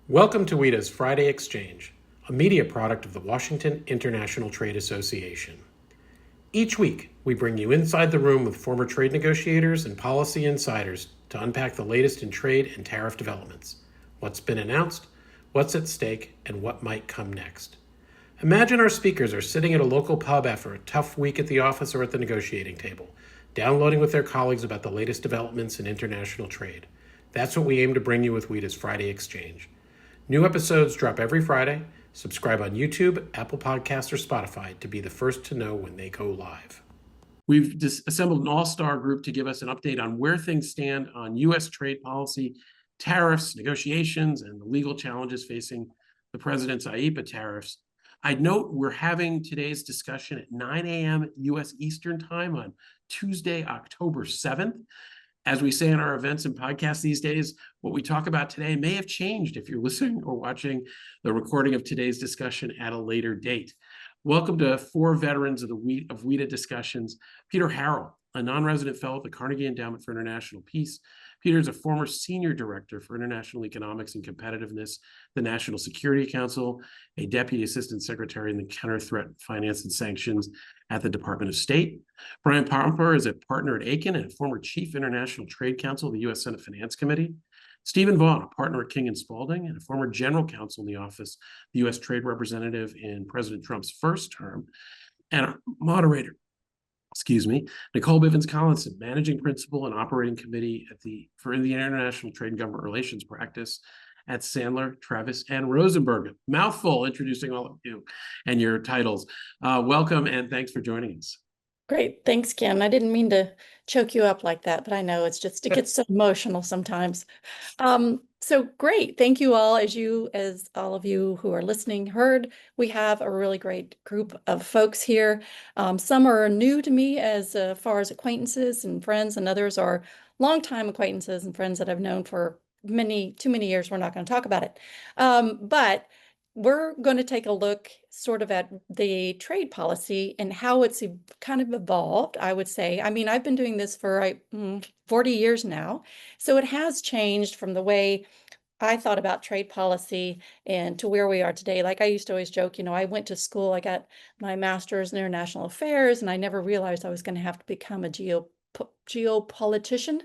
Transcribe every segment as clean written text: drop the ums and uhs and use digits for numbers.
Welcome to WITA's Friday Exchange, a media product of the Washington International Trade Association. Each week, we bring you inside the room with former trade negotiators and policy insiders to unpack the latest in trade and tariff developments, what's been announced, what's at stake, and what might come next. Imagine our speakers are sitting at a local pub after a tough week at the office or at the negotiating table, downloading with their colleagues about the latest developments in international trade. That's what we aim to bring you with WITA's Friday Exchange. New episodes drop every Friday. Subscribe on YouTube, Apple Podcasts, or Spotify to be the first to know when they go live. We've assembled an all-star group to give us an update on where things stand on U.S. trade policy, tariffs, negotiations, and the legal challenges facing the president's IEEPA tariffs. I'd note we're having today's discussion at 9 a.m. U.S. Eastern Time on Tuesday, October 7th. As we say in our events and podcasts these days, what we talk about today may have changed if you're listening or watching the recording of today's discussion at a later date. Welcome to four veterans of WITA discussions. Peter Harrell, a non-resident fellow at the Carnegie Endowment for International Peace. Peter is a former senior director for international economics and competitiveness, the National Security Council, a deputy assistant secretary in the Counter-Threat Finance and Sanctions at the Department of State. Brian Pomper is a partner at Akin and a former chief international trade counsel of the U.S. Senate Finance Committee. Stephen Vaughn, a partner at King & Spalding and a former general counsel in the office of the U.S. Trade Representative in President Trump's first term. And our moderator, Nicole Bivens-Collinson, managing principal and operating committee for the International Trade and Government Relations practice at Sandler, Travis, and Rosenberg. Mouthful introducing all of you and your titles. Welcome and thanks for joining us. Great. Thanks, Ken. I didn't mean to choke you up like that, but I know it gets so emotional sometimes. So great. Thank you all. As all of you who are listening heard, we have a really great group of folks here. Some are new to me as far as acquaintances and friends, and others are longtime acquaintances and friends that I've known for too many years. We're not going to talk about it. But we're going to take a look sort of at the trade policy and how it's kind of evolved, I would say. I mean, I've been doing this for 40 years now, so it has changed from the way I thought about trade policy and to where we are today. Like I used to always joke, I went to school, I got my master's in international affairs, and I never realized I was going to have to become a geopolitician,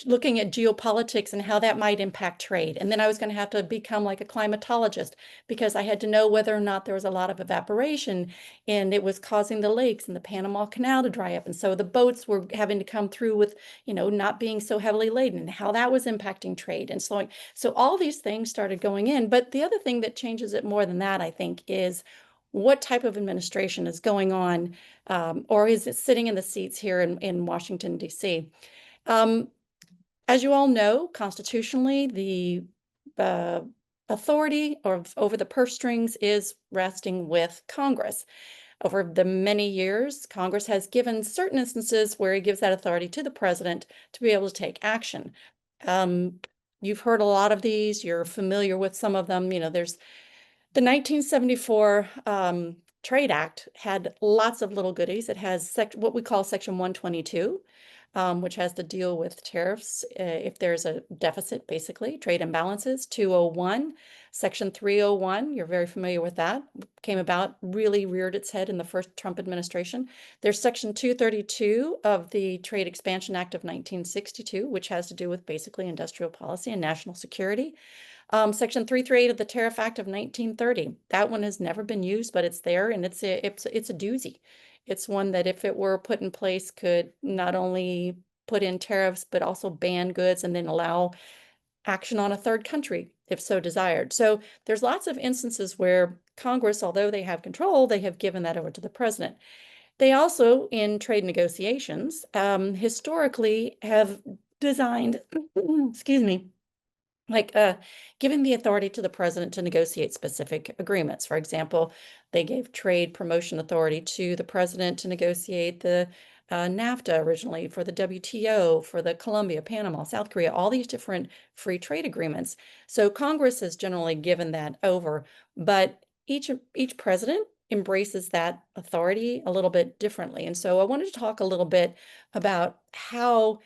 looking at geopolitics and how that might impact trade. And then I was going to have to become like a climatologist because I had to know whether or not there was a lot of evaporation and it was causing the lakes and the Panama Canal to dry up. And so the boats were having to come through with, not being so heavily laden and how that was impacting trade and slowing. So all these things started going in. But the other thing that changes it more than that, I think, is what type of administration is going on, or is it sitting in the seats here in Washington, D.C.? As you all know, constitutionally, the authority over the purse strings is resting with Congress. Over the many years, Congress has given certain instances where it gives that authority to the president to be able to take action. You've heard a lot of these. You're familiar with some of them. There's the 1974 Trade Act had lots of little goodies. It has what we call Section 122. Which has to deal with tariffs if there's a deficit, basically, trade imbalances. 201, Section 301, you're very familiar with that, came about, really reared its head in the first Trump administration. There's Section 232 of the Trade Expansion Act of 1962, which has to do with basically industrial policy and national security. Section 338 of the Tariff Act of 1930. That one has never been used, but it's there, and it's a doozy. It's one that if it were put in place could not only put in tariffs, but also ban goods and then allow action on a third country if so desired. So there's lots of instances where Congress, although they have control, they have given that over to the president. They also, in trade negotiations, historically have designed, excuse me, like giving the authority to the president to negotiate specific agreements. For example, they gave trade promotion authority to the president to negotiate the NAFTA originally, for the WTO, for the Colombia, Panama, South Korea, all these different free trade agreements. So Congress has generally given that over, but each president embraces that authority a little bit differently. And so I wanted to talk a little bit about how,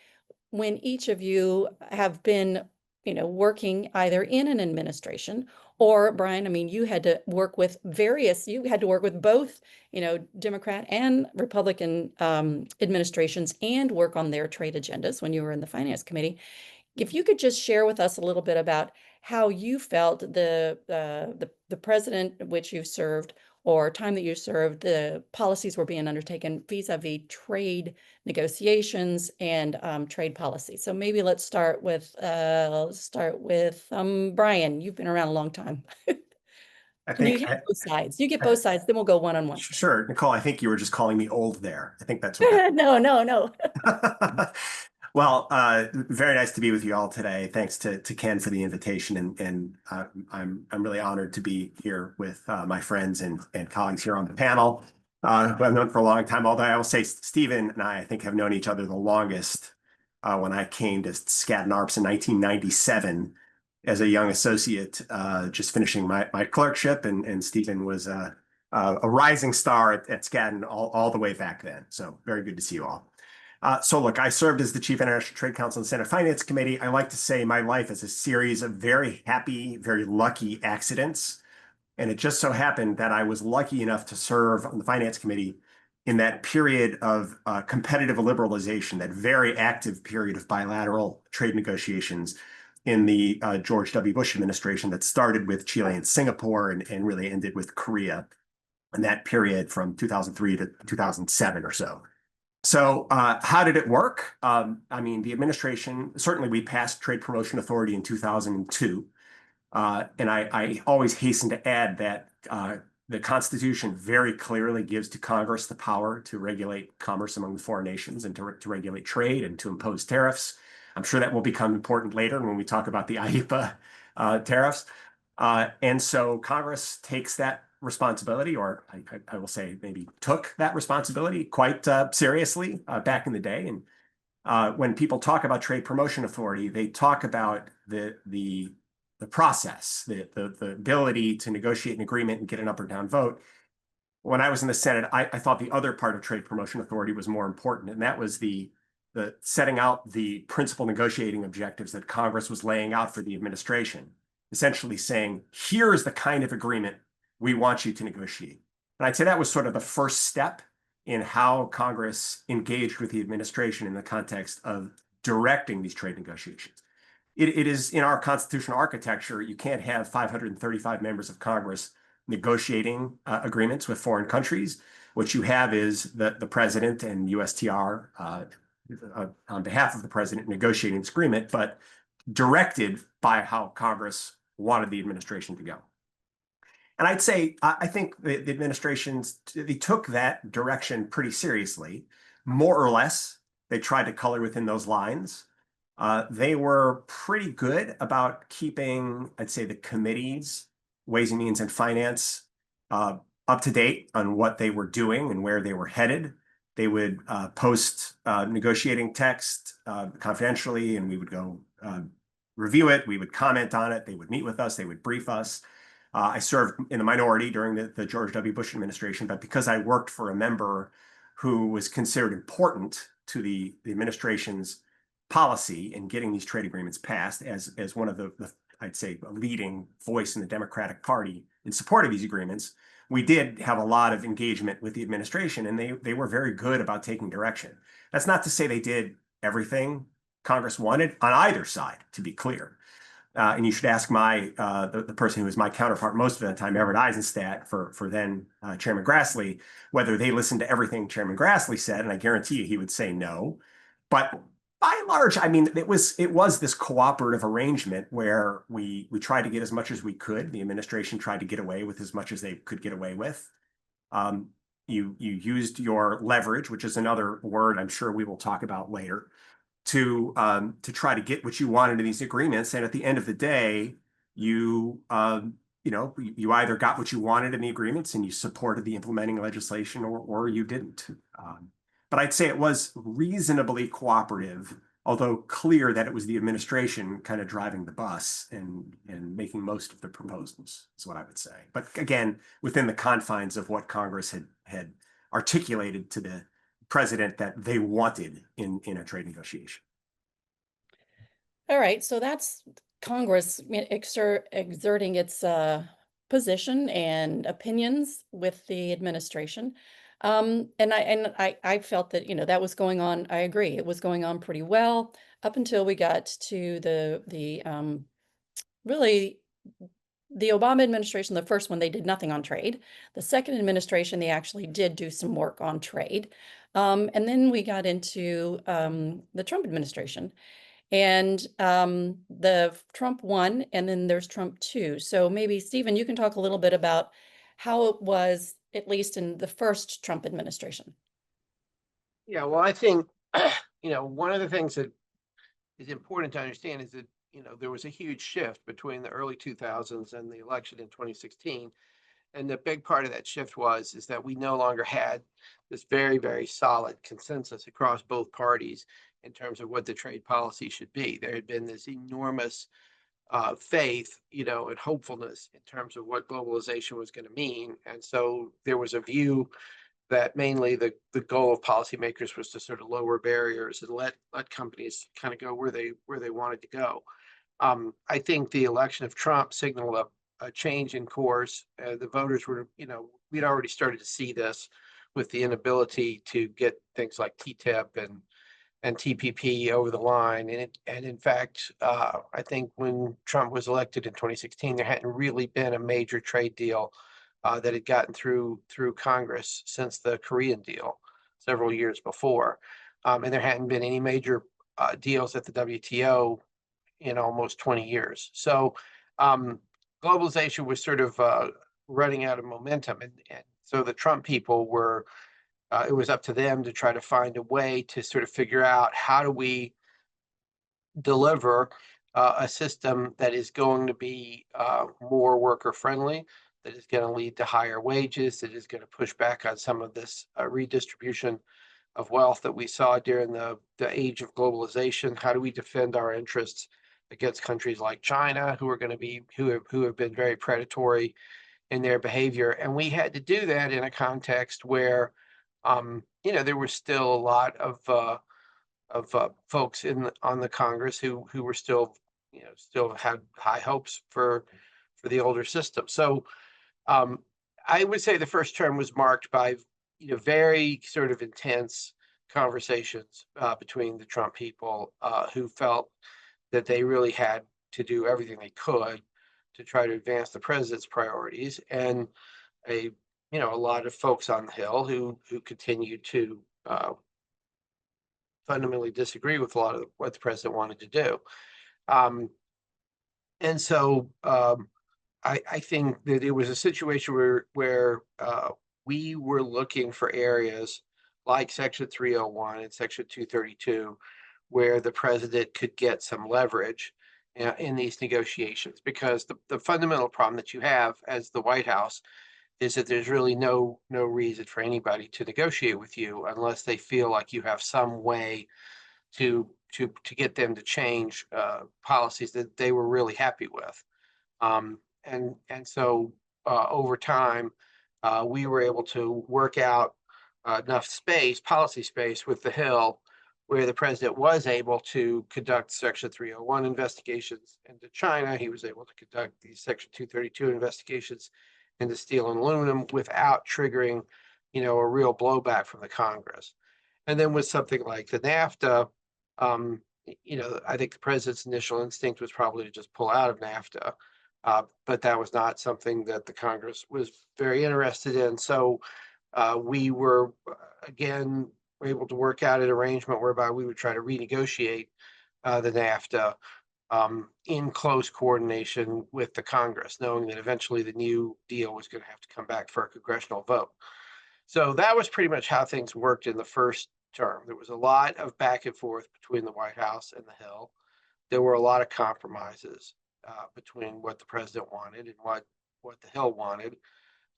when each of you have been working either in an administration or, Brian, I mean, you had to work with both, Democrat and Republican administrations and work on their trade agendas when you were in the Finance Committee. If you could just share with us a little bit about how you felt the president which you served or time that you served, the policies were being undertaken vis-a-vis trade negotiations and trade policy. So maybe let's start with Brian. You've been around a long time. I And you think, get both sides. You get both sides, then we'll go one-on-one. sure, Nicole, I think you were just calling me old there. I think that's what No. Well, very nice to be with you all today. Thanks to Ken for the invitation, and I'm really honored to be here with my friends and colleagues here on the panel, who I've known for a long time. Although I will say Stephen and I think, have known each other the longest when I came to Skadden Arps in 1997 as a young associate, just finishing my clerkship, and Stephen was a rising star at Skadden all the way back then. So very good to see you all. So look, I served as the Chief International Trade Counsel in the Senate Finance Committee. I like to say my life is a series of very happy, very lucky accidents. And it just so happened that I was lucky enough to serve on the Finance Committee in that period of competitive liberalization, that very active period of bilateral trade negotiations in the George W. Bush administration that started with Chile and Singapore and really ended with Korea in that period from 2003 to 2007 or so. So how did it work? I mean, the administration, certainly we passed Trade Promotion Authority in 2002. And I always hasten to add that the Constitution very clearly gives to Congress the power to regulate commerce among the foreign nations and to regulate trade and to impose tariffs. I'm sure that will become important later when we talk about the IEEPA tariffs. And so Congress takes that responsibility, or I will say maybe took that responsibility quite seriously back in the day. And when people talk about Trade Promotion Authority, they talk about the process, the ability to negotiate an agreement and get an up or down vote. When I was in the Senate, I thought the other part of Trade Promotion Authority was more important, and that was the setting out the principal negotiating objectives that Congress was laying out for the administration, essentially saying, here is the kind of agreement we want you to negotiate. And I'd say that was sort of the first step in how Congress engaged with the administration in the context of directing these trade negotiations. It is in our constitutional architecture, you can't have 535 members of Congress negotiating agreements with foreign countries. What you have is the president and USTR on behalf of the president negotiating this agreement, but directed by how Congress wanted the administration to go. And I'd say, I think the administrations, they took that direction pretty seriously, more or less. They tried to color within those lines. They were pretty good about keeping, I'd say, the committees, Ways and Means and Finance, up to date on what they were doing and where they were headed. They would post negotiating text confidentially, and we would go review it. We would comment on it. They would meet with us. They would brief us. I served in the minority during the George W. Bush administration, but because I worked for a member who was considered important to the administration's policy in getting these trade agreements passed as one of the I'd say, a leading voice in the Democratic Party in support of these agreements, we did have a lot of engagement with the administration, and they were very good about taking direction. That's not to say they did everything Congress wanted on either side, to be clear. And you should ask the person who was my counterpart most of the time, Everett Eisenstadt, for then Chairman Grassley, whether they listened to everything Chairman Grassley said, and I guarantee you he would say no. But by and large, I mean, it was this cooperative arrangement where we tried to get as much as we could. The administration tried to get away with as much as they could get away with. You used your leverage, which is another word I'm sure we will talk about later, to try to get what you wanted in these agreements. And at the end of the day, you either got what you wanted in the agreements and you supported the implementing legislation, or you didn't. But I'd say it was reasonably cooperative, although clear that it was the administration kind of driving the bus and making most of the proposals, is what I would say. But again, within the confines of what Congress had articulated to the president that they wanted in a trade negotiation. All right, so that's Congress exerting its position and opinions with the administration. I felt that, that was going on. I agree. It was going on pretty well up until we got to really the Obama administration. The first one, they did nothing on trade. The second administration, they actually did do some work on trade. And then we got into the Trump administration. And the Trump 1, and then there's Trump 2. So maybe, Stephen, you can talk a little bit about how it was, at least in the first Trump administration. Yeah, well, I think, one of the things that is important to understand is that, there was a huge shift between the early 2000s and the election in 2016. And the big part of that shift is that we no longer had this very, very solid consensus across both parties in terms of what the trade policy should be. There had been this enormous faith, and hopefulness in terms of what globalization was going to mean. And so there was a view that mainly the goal of policymakers was to sort of lower barriers and let companies kind of go where they wanted to go. I think the election of Trump signaled a change in course. The voters were, we'd already started to see this with the inability to get things like TTIP and TPP over the line. And in fact, I think when Trump was elected in 2016, there hadn't really been a major trade deal that had gotten through Congress since the Korean deal several years before. And there hadn't been any major deals at the WTO in almost 20 years. So globalization was sort of running out of momentum. And so the Trump people were, it was up to them to try to find a way to sort of figure out how do we deliver a system that is going to be more worker friendly, that is going to lead to higher wages, that is going to push back on some of this redistribution of wealth that we saw during the age of globalization. How do we defend our interests against countries like China, who have been very predatory in their behavior? And we had to do that in a context where, there was still a lot of folks on the Congress who were still had high hopes for the older system. So I would say the first term was marked by very sort of intense conversations between the Trump people who felt that they really had to do everything they could to try to advance the president's priorities, and a lot of folks on the Hill who continued to fundamentally disagree with a lot of what the president wanted to do. And so I think that it was a situation where we were looking for areas like Section 301 and Section 232, where the president could get some leverage in these negotiations, because the fundamental problem that you have as the White House is that there's really no reason for anybody to negotiate with you unless they feel like you have some way to get them to change policies that they were really happy with. And so over time, we were able to work out enough policy space with the Hill, where the president was able to conduct Section 301 investigations into China. He was able to conduct the Section 232 investigations into steel and aluminum without triggering, a real blowback from the Congress. And then with something like the NAFTA, I think the president's initial instinct was probably to just pull out of NAFTA. But that was not something that the Congress was very interested in. So we were, again, able to work out an arrangement whereby we would try to renegotiate the NAFTA in close coordination with the Congress, knowing that eventually the new deal was going to have to come back for a congressional vote. So that was pretty much how things worked in the first term. There was a lot of back and forth between the White House and the Hill. There were a lot of compromises between what the president wanted and what the Hill wanted.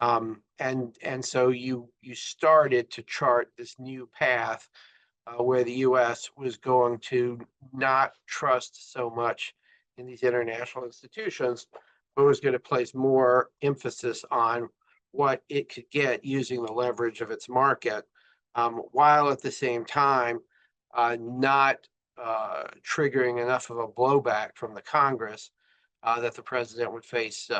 And so you started to chart this new path where the U.S. was going to not trust so much in these international institutions, but was going to place more emphasis on what it could get using the leverage of its market, while at the same time not triggering enough of a blowback from the Congress that the president would face,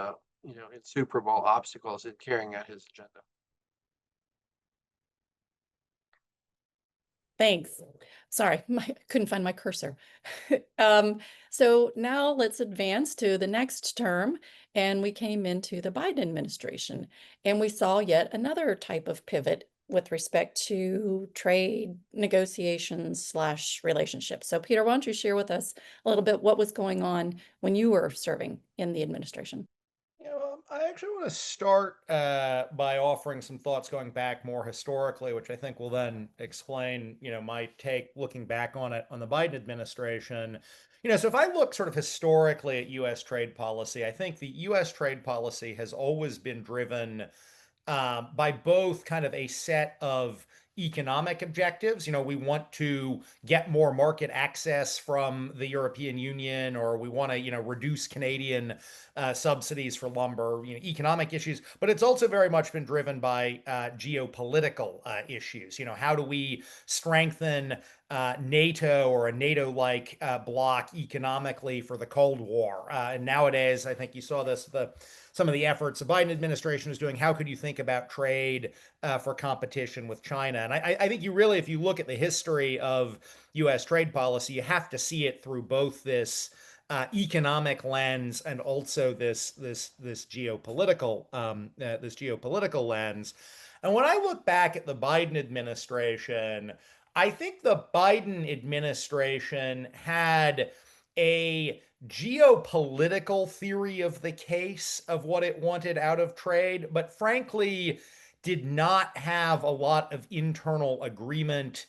insuperable obstacles in carrying out his agenda. Thanks. Sorry, I couldn't find my cursor. So now let's advance to the next term, and we came into the Biden administration, and we saw yet another type of pivot with respect to trade negotiations / relationships. So Peter, why don't you share with us a little bit what was going on when you were serving in the administration? I actually want to start by offering some thoughts going back more historically, which I think will then explain, my take looking back on it on the Biden administration. So if I look sort of historically at U.S. trade policy, I think the U.S. trade policy has always been driven by both kind of a set of economic objectives. We want to get more market access from the European Union, or we want to, reduce Canadian subsidies for lumber, economic issues. But it's also very much been driven by geopolitical issues. How do we strengthen NATO or a NATO-like bloc economically for the Cold War? And nowadays, I think you saw this, some of the efforts the Biden administration is doing. How could you think about trade for competition with China? And I think you really, if you look at the history of U.S. trade policy, you have to see it through both this economic lens and also this geopolitical lens. And when I look back at the Biden administration, I think the Biden administration had a geopolitical theory of the case of what it wanted out of trade, but frankly did not have a lot of internal agreement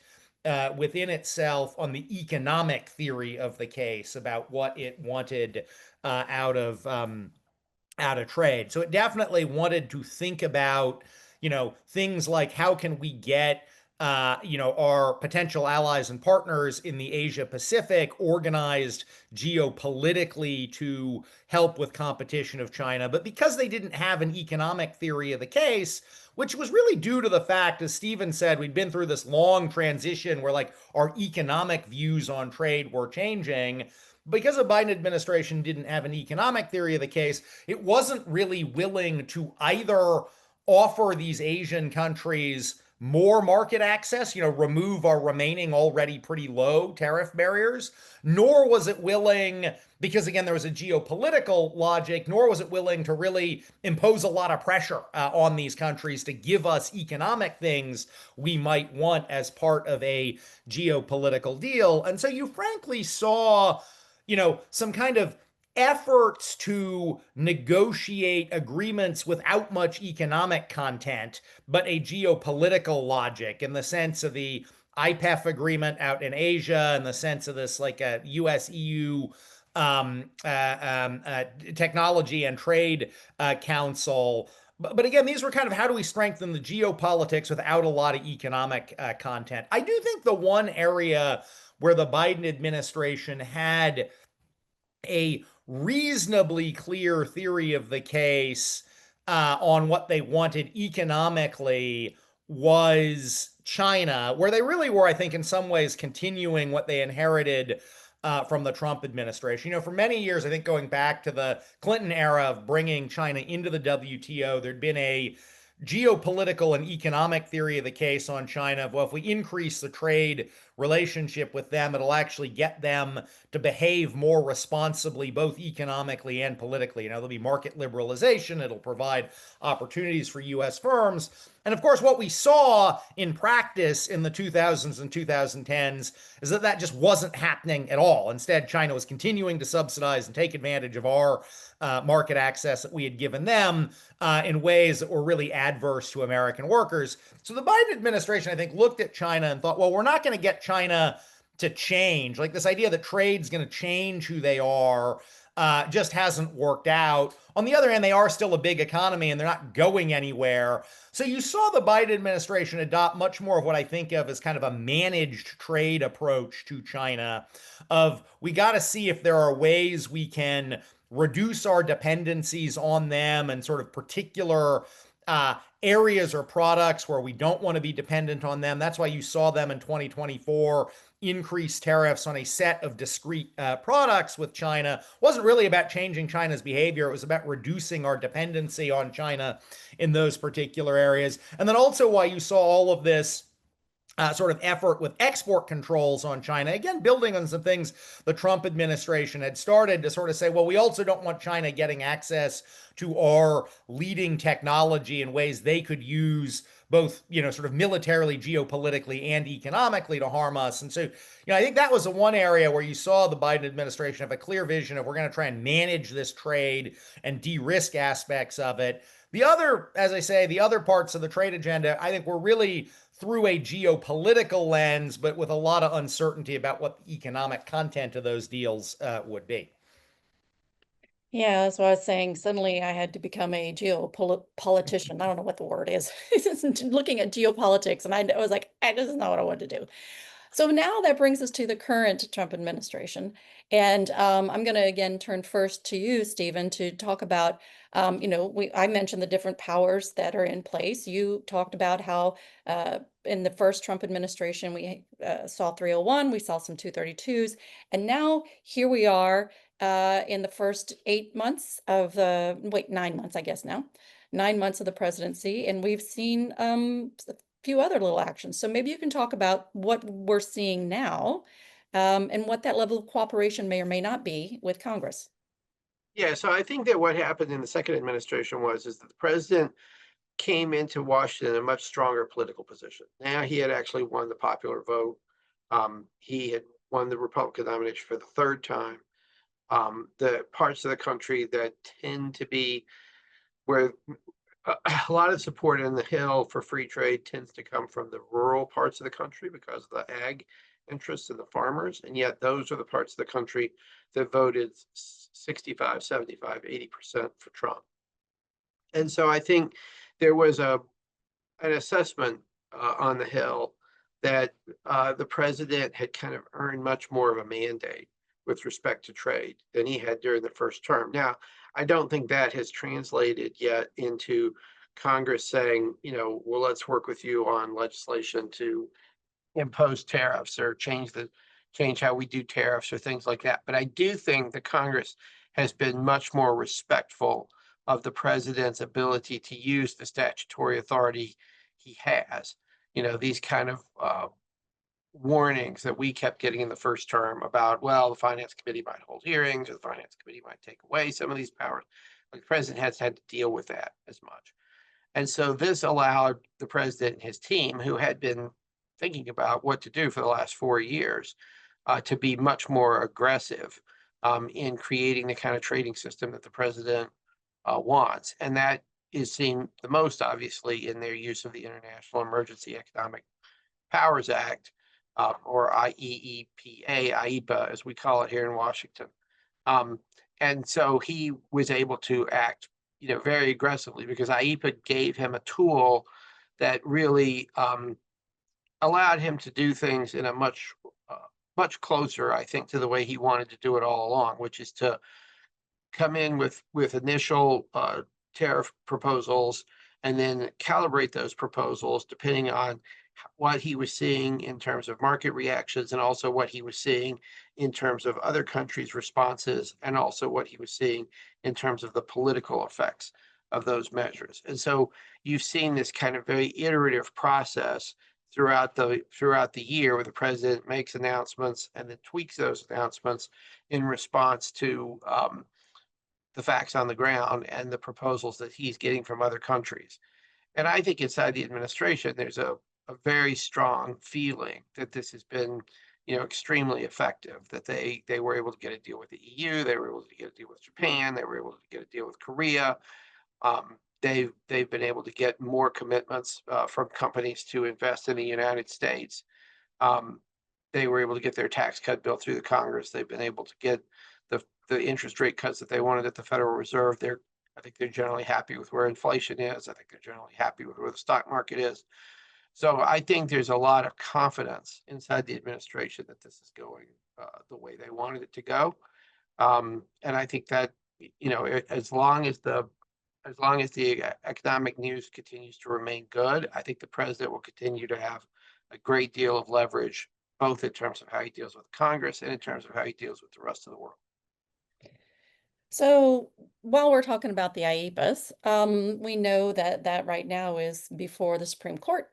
within itself on the economic theory of the case about what it wanted out of trade. So it definitely wanted to think about, things like how can we get our potential allies and partners in the Asia Pacific organized geopolitically to help with competition of China. But because they didn't have an economic theory of the case, which was really due to the fact, as Stephen said, we'd been through this long transition where like our economic views on trade were changing. Because the Biden administration didn't have an economic theory of the case, it wasn't really willing to either offer these Asian countries more market access, remove our remaining already pretty low tariff barriers, nor was it willing, because again, there was a geopolitical logic, nor was it willing to really impose a lot of pressure on these countries to give us economic things we might want as part of a geopolitical deal. And so you frankly saw, some kind of efforts to negotiate agreements without much economic content, but a geopolitical logic in the sense of the IPEF agreement out in Asia, in the sense of this like a US EU technology and trade council. But again, these were kind of how do we strengthen the geopolitics without a lot of economic content. I do think the one area where the Biden administration had a reasonably clear theory of the case on what they wanted economically was China, where they really were, I think, in some ways continuing what they inherited from the Trump administration. For many years, I think going back to the Clinton era of bringing China into the WTO, there'd been a geopolitical and economic theory of the case on China. Well, if we increase the trade relationship with them, it'll actually get them to behave more responsibly, both economically and politically. There'll be market liberalization. It'll provide opportunities for U.S. firms. And of course, what we saw in practice in the 2000s and 2010s is that just wasn't happening at all. Instead, China was continuing to subsidize and take advantage of our market access that we had given them in ways that were really adverse to American workers. So the Biden administration, I think, looked at China and thought, well, we're not going to get China to change. Like this idea that trade's going to change who they are just hasn't worked out. On the other hand, they are still a big economy and they're not going anywhere. So you saw the Biden administration adopt much more of what I think of as kind of a managed trade approach to China of we got to see if there are ways we can reduce our dependencies on them and sort of particular areas or products where we don't want to be dependent on them. That's why you saw them in 2024 increase tariffs on a set of discrete products with China wasn't really about changing China's behavior. It was about reducing our dependency on China in those particular areas. And then also why you saw all of this sort of effort with export controls on China, again, building on some things the Trump administration had started to sort of say, well, we also don't want China getting access to our leading technology in ways they could use both, sort of militarily, geopolitically, and economically to harm us. And so, I think that was the one area where you saw the Biden administration have a clear vision of we're going to try and manage this trade and de-risk aspects of it. The other, as I say, the other parts of the trade agenda, I think were really through a geopolitical lens, but with a lot of uncertainty about what the economic content of those deals would be. Yeah, that's what I was saying. Suddenly I had to become a geopolitician. I don't know what the word is. Looking at geopolitics, and I was like, this is not what I want to do. So now that brings us to the current Trump administration. And I'm going to again turn first to you, Stephen, to talk about, I mentioned the different powers that are in place. You talked about how in the first Trump administration, we saw 301, we saw some 232s, and now here we are in the first 8 months of 9 months, I guess now, 9 months of the presidency, and we've seen few other little actions. So maybe you can talk about what we're seeing now and what that level of cooperation may or may not be with Congress. Yeah, so I think that what happened in the second administration is that the president came into Washington in a much stronger political position. Now he had actually won the popular vote. He had won the Republican nomination for the third time. The parts of the country that tend to be where a lot of support in the Hill for free trade tends to come from the rural parts of the country because of the ag interests and the farmers. And yet those are the parts of the country that voted 65, 75, 80% for Trump. And so I think there was an assessment on the Hill that the president had kind of earned much more of a mandate with respect to trade than he had during the first term. Now, I don't think that has translated yet into Congress saying, well, let's work with you on legislation to impose tariffs or change how we do tariffs or things like that. But I do think the Congress has been much more respectful of the president's ability to use the statutory authority he has. These kind of warnings that we kept getting in the first term about, well, the finance committee might hold hearings or the finance committee might take away some of these powers. The president has had to deal with that as much. And so this allowed the president and his team, who had been thinking about what to do for the last 4 years, to be much more aggressive in creating the kind of trading system that the president wants. And that is seen the most obviously in their use of the International Emergency Economic Powers Act, or IEEPA, as we call it here in Washington. And so he was able to act, very aggressively because IEEPA gave him a tool that really allowed him to do things in a much closer, I think, to the way he wanted to do it all along, which is to come in with initial tariff proposals and then calibrate those proposals depending on what he was seeing in terms of market reactions and also what he was seeing in terms of other countries' responses and also what he was seeing in terms of the political effects of those measures. And so you've seen this kind of very iterative process throughout the year where the president makes announcements and then tweaks those announcements in response to the facts on the ground and the proposals that he's getting from other countries. And I think inside the administration, there's a very strong feeling that this has been, extremely effective, that they were able to get a deal with the EU, they were able to get a deal with Japan, they were able to get a deal with Korea. They've been able to get more commitments from companies to invest in the United States. They were able to get their tax cut bill through the Congress. They've been able to get the interest rate cuts that they wanted at the Federal Reserve. I think they're generally happy with where inflation is. I think they're generally happy with where the stock market is. So I think there's a lot of confidence inside the administration that this is going the way they wanted it to go. And I think that, as long as the economic news continues to remain good, I think the president will continue to have a great deal of leverage both in terms of how he deals with Congress and in terms of how he deals with the rest of the world. So while we're talking about the IEPAs, we know that right now is before the Supreme Court,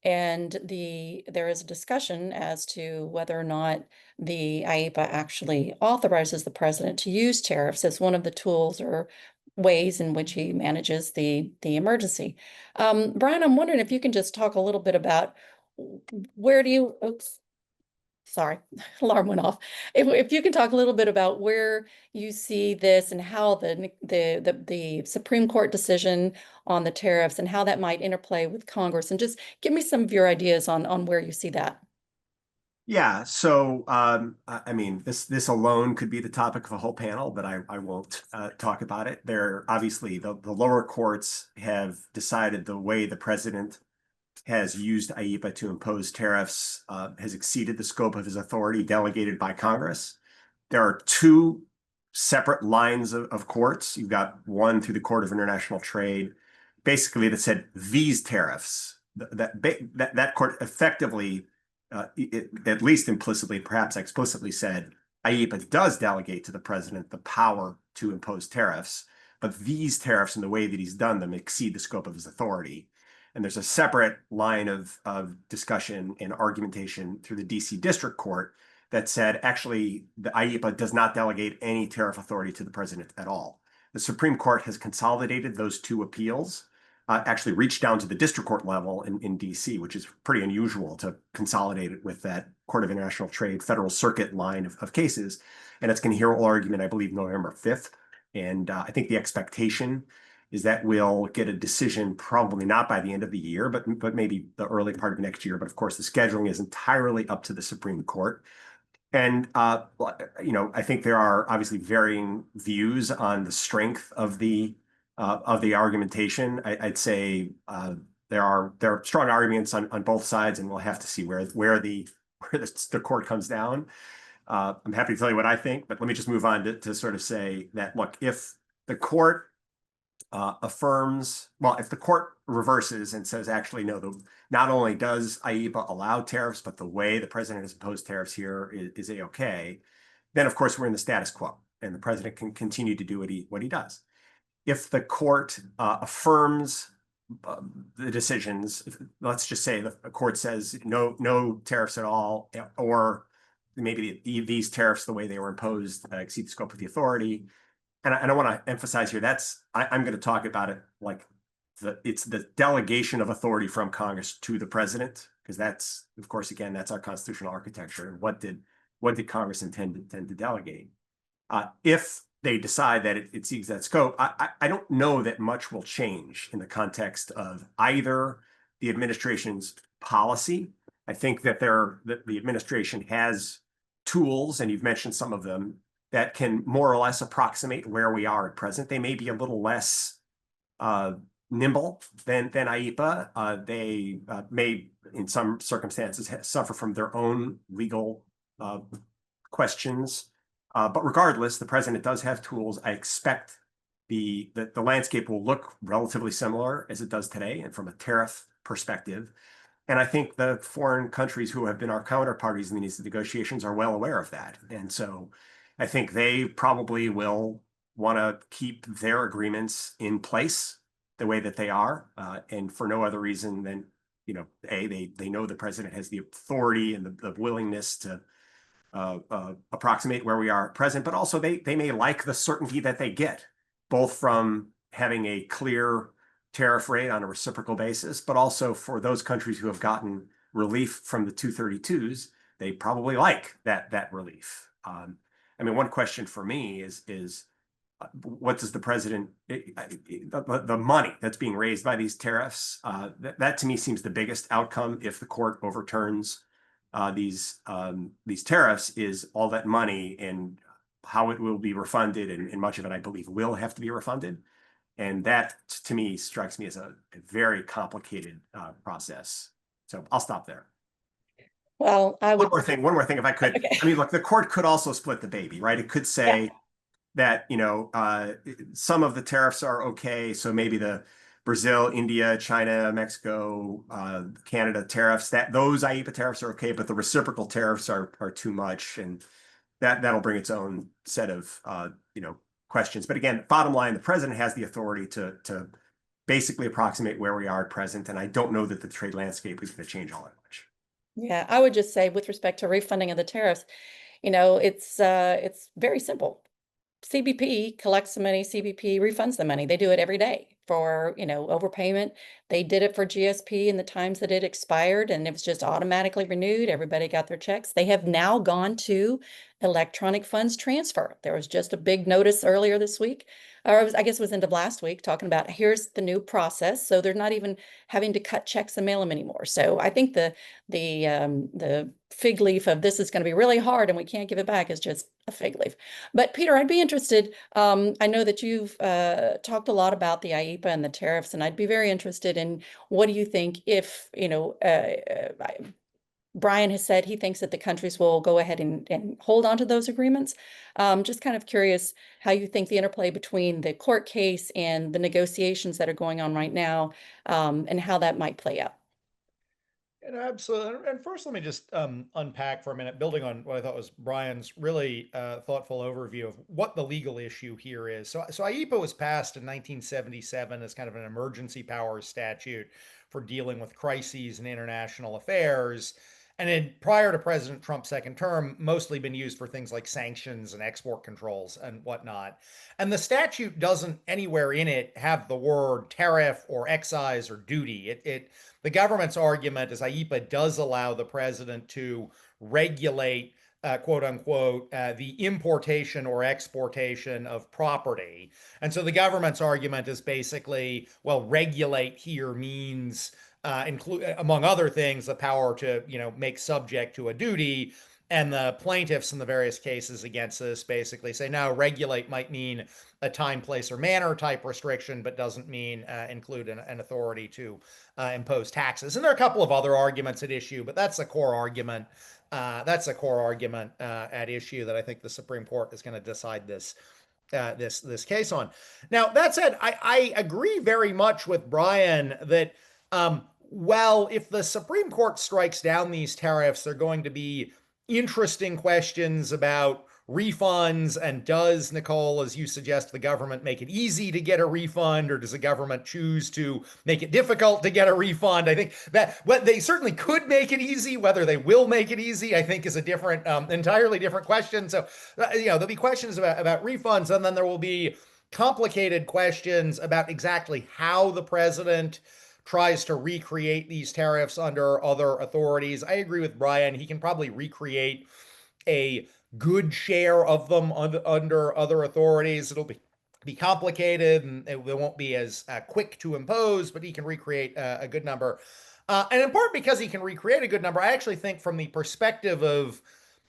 and there is a discussion as to whether or not the IEPA actually authorizes the president to use tariffs as one of the tools or ways in which he manages the emergency. Brian, I'm wondering if you can just talk a little bit about where do you, oops, sorry, alarm went off. If you can talk a little bit about where you see this and how the Supreme Court decision on the tariffs and how that might interplay with Congress, and just give me some of your ideas on where you see that. Yeah, so I mean, this alone could be the topic of a whole panel, but I won't talk about it. There obviously the lower courts have decided the way the president has used IEPA to impose tariffs has exceeded the scope of his authority delegated by Congress. There are two separate lines of courts. You've got one through the Court of International Trade, basically that said these tariffs. That court effectively, at least implicitly, perhaps explicitly said IEPA does delegate to the president the power to impose tariffs, but these tariffs and the way that he's done them exceed the scope of his authority. And there's a separate line of discussion and argumentation through the DC District Court that said, actually, the IEPA does not delegate any tariff authority to the president at all. The Supreme Court has consolidated those two appeals, actually reached down to the district court level in DC, which is pretty unusual to consolidate it with that Court of International Trade Federal Circuit line of cases. And it's going to hear oral argument, I believe, November 5th. And I think the expectation is that we'll get a decision probably not by the end of the year, but maybe the early part of next year. But of course, the scheduling is entirely up to the Supreme Court. And I think there are obviously varying views on the strength of the argumentation. I'd say there are strong arguments on both sides, and we'll have to see where the court comes down. I'm happy to tell you what I think, but let me just move on to sort of say that, look, if the court if the court reverses and says, actually, no, not only does IEPA allow tariffs, but the way the president has imposed tariffs here is A-OK, then of course we're in the status quo and the president can continue to do what he does. If the court affirms the decisions, let's just say the court says no tariffs at all, or maybe these tariffs, the way they were imposed, exceed the scope of the authority. And I want to emphasize here, I'm going to talk about it like it's the delegation of authority from Congress to the president, because that's, of course, again, that's our constitutional architecture. And what did Congress intend to delegate? If they decide that it exceeds that scope, I don't know that much will change in the context of either the administration's policy. I think that the administration has tools, and you've mentioned some of them, that can more or less approximate where we are at present. They may be a little less nimble than IEPA. They may, in some circumstances, suffer from their own legal questions. But regardless, the president does have tools. I expect the landscape will look relatively similar as it does today, and from a tariff perspective. And I think the foreign countries who have been our counterparties in these negotiations are well aware of that. And so I think they probably will want to keep their agreements in place the way that they are, and for no other reason than, they know the president has the authority and the willingness to approximate where we are at present, but also they may like the certainty that they get, both from having a clear tariff rate on a reciprocal basis, but also for those countries who have gotten relief from the 232s, they probably like that relief. I mean, one question for me is what does the president, the money that's being raised by these tariffs, that to me seems the biggest outcome if the court overturns these tariffs, is all that money and how it will be refunded, and much of it, I believe, will have to be refunded. And that, to me, strikes me as a very complicated process. So I'll stop there. Well, one more thing, if I could. Okay. I mean, look, the court could also split the baby, right? It could say that, some of the tariffs are okay, so maybe the Brazil, India, China, Mexico, Canada tariffs, those IEEPA tariffs are okay, but the reciprocal tariffs are too much, and that'll bring its own set of questions. But again, bottom line, the president has the authority to basically approximate where we are at present, and I don't know that the trade landscape is going to change all that much. Yeah, I would just say with respect to refunding of the tariffs, it's very simple. CBP collects the money, CBP refunds the money. They do it every day for, overpayment. They did it for GSP in the times that it expired and it was just automatically renewed. Everybody got their checks. They have now gone to electronic funds transfer. There was just a big notice earlier this week, or I guess it was end of last week, talking about here's the new process. So they're not even having to cut checks and mail them anymore. So I think the fig leaf of this is going to be really hard and we can't give it back is just a fig leaf. But Peter, I'd be interested. I know that you've talked a lot about the IEEPA and the tariffs, and I'd be very interested in what do you think if, Brian has said he thinks that the countries will go ahead and hold on to those agreements. Just kind of curious how you think the interplay between the court case and the negotiations that are going on right now, and how that might play out. Absolutely. And first, let me just unpack for a minute, building on what I thought was Brian's really thoughtful overview of what the legal issue here is. So IEEPA was passed in 1977 as kind of an emergency powers statute for dealing with crises in international affairs. And then prior to President Trump's second term, mostly been used for things like sanctions and export controls and whatnot. And the statute doesn't anywhere in it have the word tariff or excise or duty. The government's argument is IEEPA does allow the president to regulate, quote unquote, the importation or exportation of property. And so the government's argument is basically, well, regulate here means include, among other things, the power to, make subject to a duty. And the plaintiffs in the various cases against this basically say, no, regulate might mean a time, place, or manner type restriction, but doesn't mean include an authority to impose taxes. And there are a couple of other arguments at issue, but that's the core argument. At issue that I think the Supreme Court is going to decide this case on. Now, that said, I agree very much with Brian that well, if the Supreme Court strikes down these tariffs, they're going to be interesting questions about refunds. And does, Nicole, as you suggest, the government make it easy to get a refund, or does the government choose to make it difficult to get a refund? I think that they certainly could make it easy. Whether they will make it easy, I think, is a different, entirely different question. So, there'll be questions about refunds, and then there will be complicated questions about exactly how the president tries to recreate these tariffs under other authorities. I agree with Brian. He can probably recreate a good share of them under other authorities. It'll be complicated and it won't be as quick to impose, but he can recreate a good number. And in part because he can recreate a good number, I actually think from the perspective of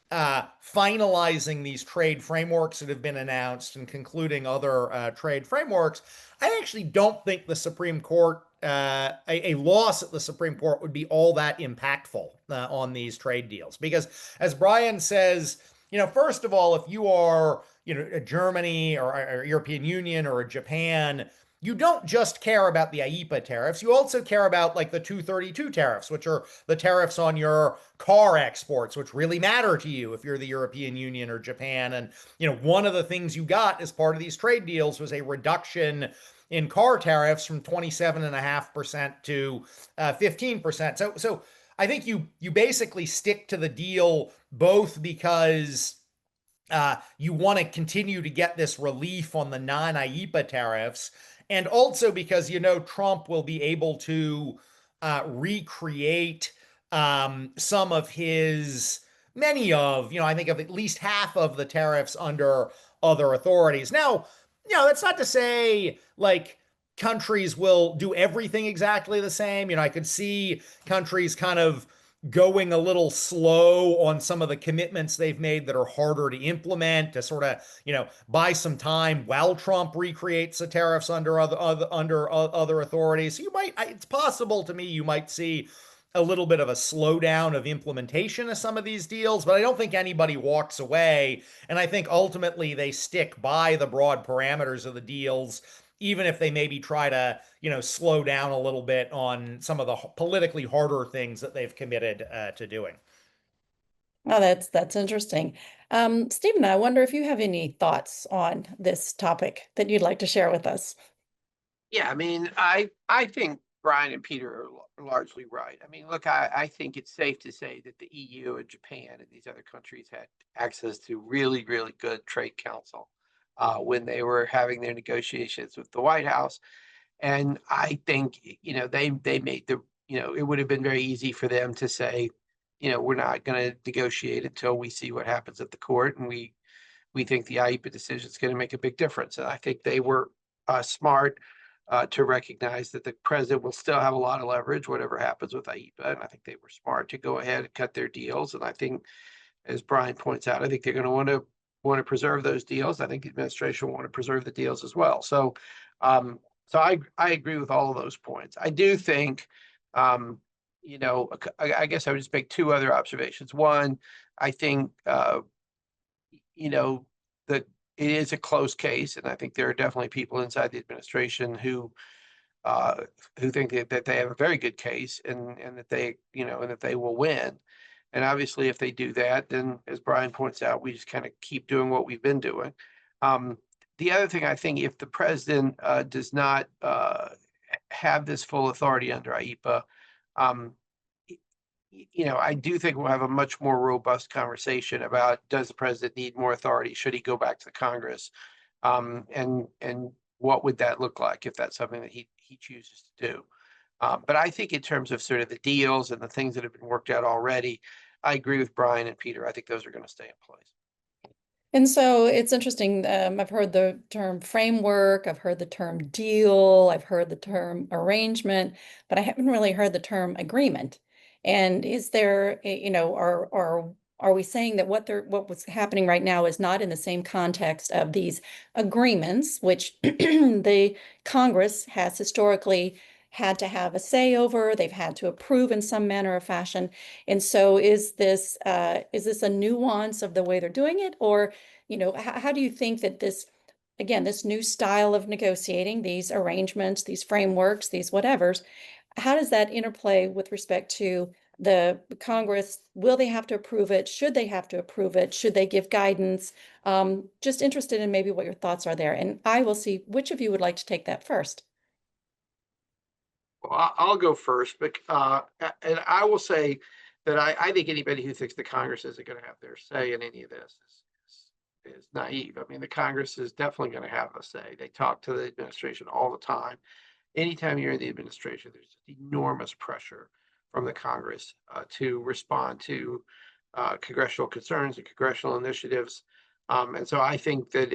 finalizing these trade frameworks that have been announced and concluding other trade frameworks, I actually don't think the Supreme Court, a loss at the Supreme Court would be all that impactful on these trade deals. Because as Brian says, first of all, if you are, a Germany or a European Union or a Japan, you don't just care about the IEEPA tariffs. You also care about like the 232 tariffs, which are the tariffs on your car exports, which really matter to you if you're the European Union or Japan. And, one of the things you got as part of these trade deals was a reduction in car tariffs from 27.5% to 15%. So I think you basically stick to the deal both because you want to continue to get this relief on the non-IEEPA tariffs, and also because Trump will be able to recreate some of his, I think of at least half of the tariffs under other authorities. Now, that's not to say like countries will do everything exactly the same. I could see countries kind of going a little slow on some of the commitments they've made that are harder to implement, to sort of, buy some time while Trump recreates the tariffs under other authorities. So it's possible to me you might see a little bit of a slowdown of implementation of some of these deals, but I don't think anybody walks away. And I think ultimately they stick by the broad parameters of the deals even if they maybe try to, slow down a little bit on some of the politically harder things that they've committed to doing. Oh, that's interesting. Stephen, I wonder if you have any thoughts on this topic that you'd like to share with us. Yeah, I mean, I think Brian and Peter are largely right. I mean, look, I think it's safe to say that the EU and Japan and these other countries had access to really, really good trade counsel when they were having their negotiations with the White House. And I think, they made it would have been very easy for them to say, we're not going to negotiate until we see what happens at the court. And we think the IEPA decision is going to make a big difference. And I think they were smart to recognize that the president will still have a lot of leverage, whatever happens with IEPA. And I think they were smart to go ahead and cut their deals. And I think, as Brian points out, I think they're going to want to preserve those deals. I think the administration will want to preserve the deals as well. So, I agree with all of those points. I do think, I guess I would just make two other observations. One, I think, that it is a close case, and I think there are definitely people inside the administration who think that they have a very good case and that they will win. And obviously, if they do that, then as Brian points out, we just kind of keep doing what we've been doing. The other thing, I think, if the president does not have this full authority under IEPA, I do think we'll have a much more robust conversation about, does the president need more authority? Should he go back to the Congress? And what would that look like if that's something that he chooses to do? But I think in terms of sort of the deals and the things that have been worked out already, I agree with Brian and Peter. I think those are going to stay in place. And so it's interesting. I've heard the term framework, I've heard the term deal, I've heard the term arrangement, but I haven't really heard the term agreement. And is there, are we saying that what was happening right now is not in the same context of these agreements, which the Congress has historically had to have a say over, they've had to approve in some manner or fashion. And so is this a nuance of the way they're doing it? Or, how do you think that this new style of negotiating, these arrangements, these frameworks, these whatevers, how does that interplay with respect to the Congress? Will they have to approve it? Should they have to approve it? Should they give guidance? Just interested in maybe what your thoughts are there. And I will see which of you would like to take that first. Well, I'll go first, but and I will say that I think anybody who thinks the Congress isn't going to have their say in any of this is naive. I mean, the Congress is definitely going to have a say. They talk to the administration all the time. Anytime you're in the administration, there's enormous pressure from the Congress to respond to congressional concerns and congressional initiatives. And so I think that,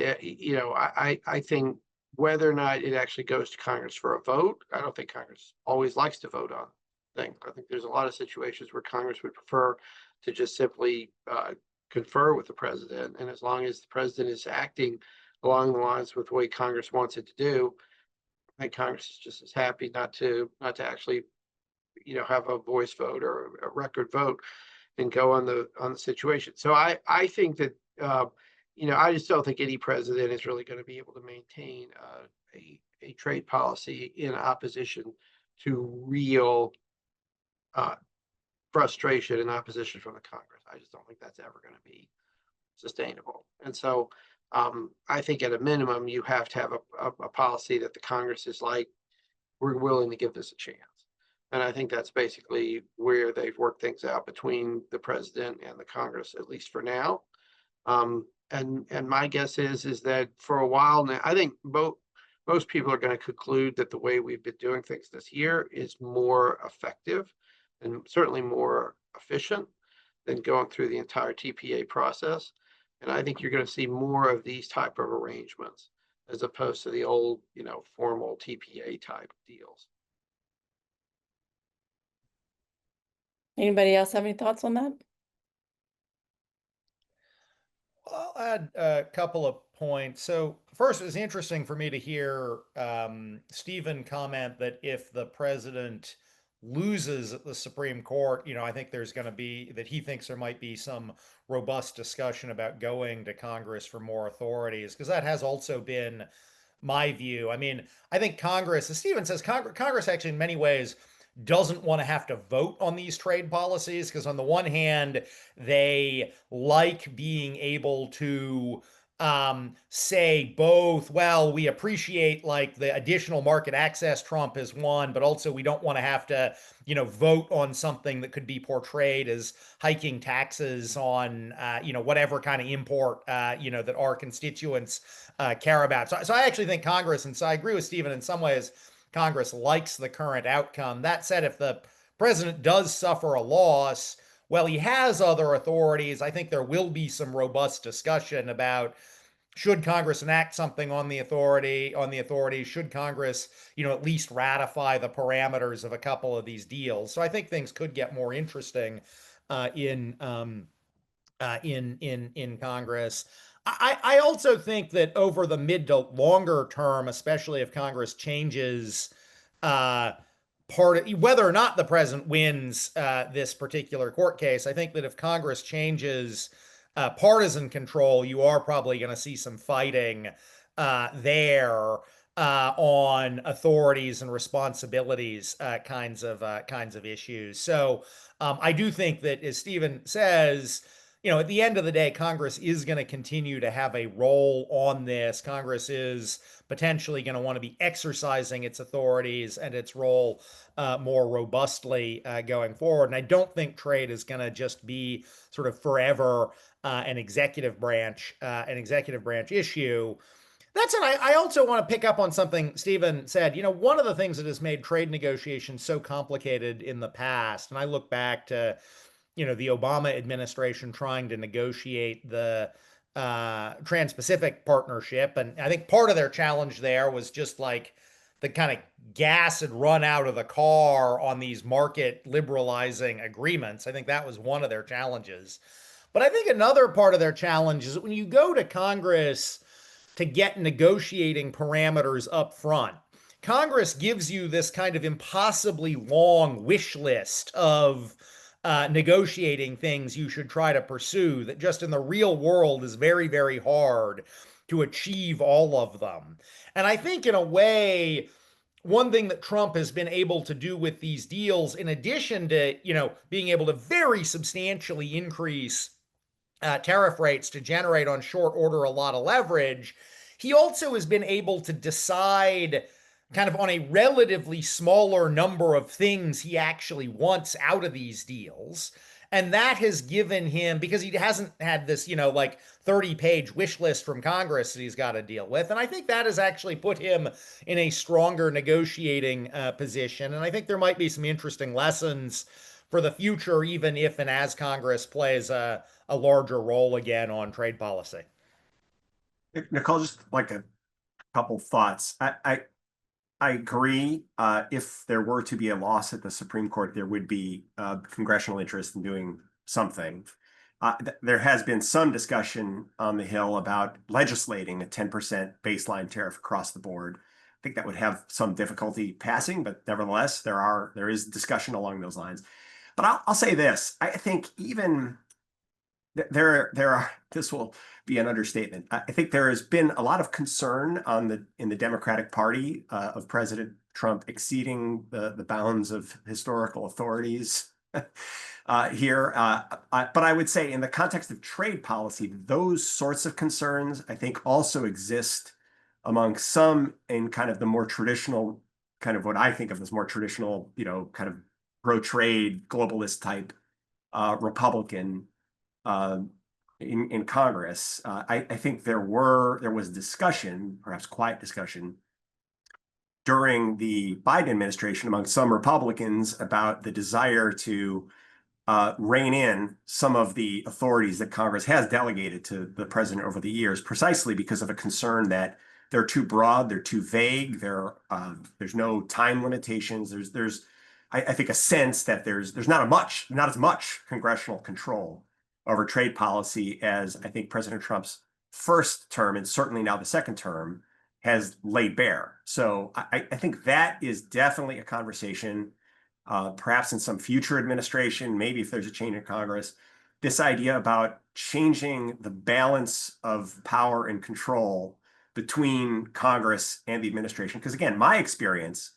I think whether or not it actually goes to Congress for a vote, I don't think Congress always likes to vote on things. I think there's a lot of situations where Congress would prefer to just simply confer with the president. And as long as the president is acting along the lines with the way Congress wants it to do, I think Congress is just as happy not to actually, have a voice vote or a record vote and go on the situation. So I think that I just don't think any president is really going to be able to maintain a trade policy in opposition to real frustration and opposition from the Congress. I just don't think that's ever going to be sustainable. And so I think at a minimum, you have to have a policy that the Congress is like, we're willing to give this a chance. And I think that's basically where they've worked things out between the president and the Congress, at least for now. And my guess is that for a while now, I think most people are going to conclude that the way we've been doing things this year is more effective and certainly more efficient than going through the entire TPA process. And I think you're going to see more of these type of arrangements as opposed to the old, formal TPA type deals. Anybody else have any thoughts on that? I'll add a couple of points. So first, it was interesting for me to hear Stephen comment that if the president loses at the Supreme Court, I think there's going to be, that he thinks there might be some robust discussion about going to Congress for more authorities, because that has also been my view. I mean, I think Congress, as Stephen says, Congress actually in many ways doesn't want to have to vote on these trade policies because on the one hand, they like being able to say both, well, we appreciate like the additional market access Trump has won, but also we don't want to have to, vote on something that could be portrayed as hiking taxes on, whatever kind of import, that our constituents care about. So I actually think Congress, and so I agree with Stephen in some ways, Congress likes the current outcome. That said, if the president does suffer a loss, well, he has other authorities. I think there will be some robust discussion about should Congress enact something on the authority, should Congress, at least ratify the parameters of a couple of these deals. So I think things could get more interesting in Congress. I also think that over the mid to longer term, especially if Congress changes whether or not the president wins this particular court case, I think that if Congress changes partisan control, you are probably going to see some fighting there on authorities and responsibilities kinds of issues. So I do think that, as Stephen says, at the end of the day, Congress is going to continue to have a role on this. Congress is potentially going to want to be exercising its authorities and its role more robustly going forward. And I don't think trade is going to just be sort of forever an executive branch issue. That said, I also want to pick up on something Stephen said. One of the things that has made trade negotiations so complicated in the past, and I look back to the Obama administration trying to negotiate the Trans-Pacific Partnership. And I think part of their challenge there was just like the kind of gas had run out of the car on these market liberalizing agreements. I think that was one of their challenges. But I think another part of their challenge is when you go to Congress to get negotiating parameters up front, Congress gives you this kind of impossibly long wish list of negotiating things you should try to pursue that just in the real world is very, very hard to achieve all of them. And I think in a way, one thing that Trump has been able to do with these deals, in addition to, being able to very substantially increase tariff rates to generate on short order a lot of leverage, he also has been able to decide kind of on a relatively smaller number of things he actually wants out of these deals. And that has given him, because he hasn't had this, 30-page wish list from Congress that he's got to deal with. And I think that has actually put him in a stronger negotiating position. And I think there might be some interesting lessons for the future, even if and as Congress plays a larger role again on trade policy. Nicole, just like a couple thoughts. I agree. If there were to be a loss at the Supreme Court, there would be congressional interest in doing something. There has been some discussion on the Hill about legislating a 10% baseline tariff across the board. I think that would have some difficulty passing, but nevertheless, there is discussion along those lines. But I'll say this: I think even there are. This will be an understatement. I think there has been a lot of concern in the Democratic Party of President Trump exceeding the bounds of historical authorities here. But I would say in the context of trade policy, those sorts of concerns, I think, also exist among some in kind of the more traditional, kind of what I think of as more traditional, kind of pro-trade, globalist type Republican in Congress. I think there was discussion, perhaps quiet discussion, during the Biden administration among some Republicans about the desire to rein in some of the authorities that Congress has delegated to the president over the years, precisely because of a concern that they're too broad, they're too vague, there's no time limitations. There's I think a sense that there's not as much congressional control over trade policy as I think President Trump's first term, and certainly now the second term, has laid bare. So I think that is definitely a conversation, perhaps in some future administration, maybe if there's a change in Congress, this idea about changing the balance of power and control between Congress and the administration. Because again, my experience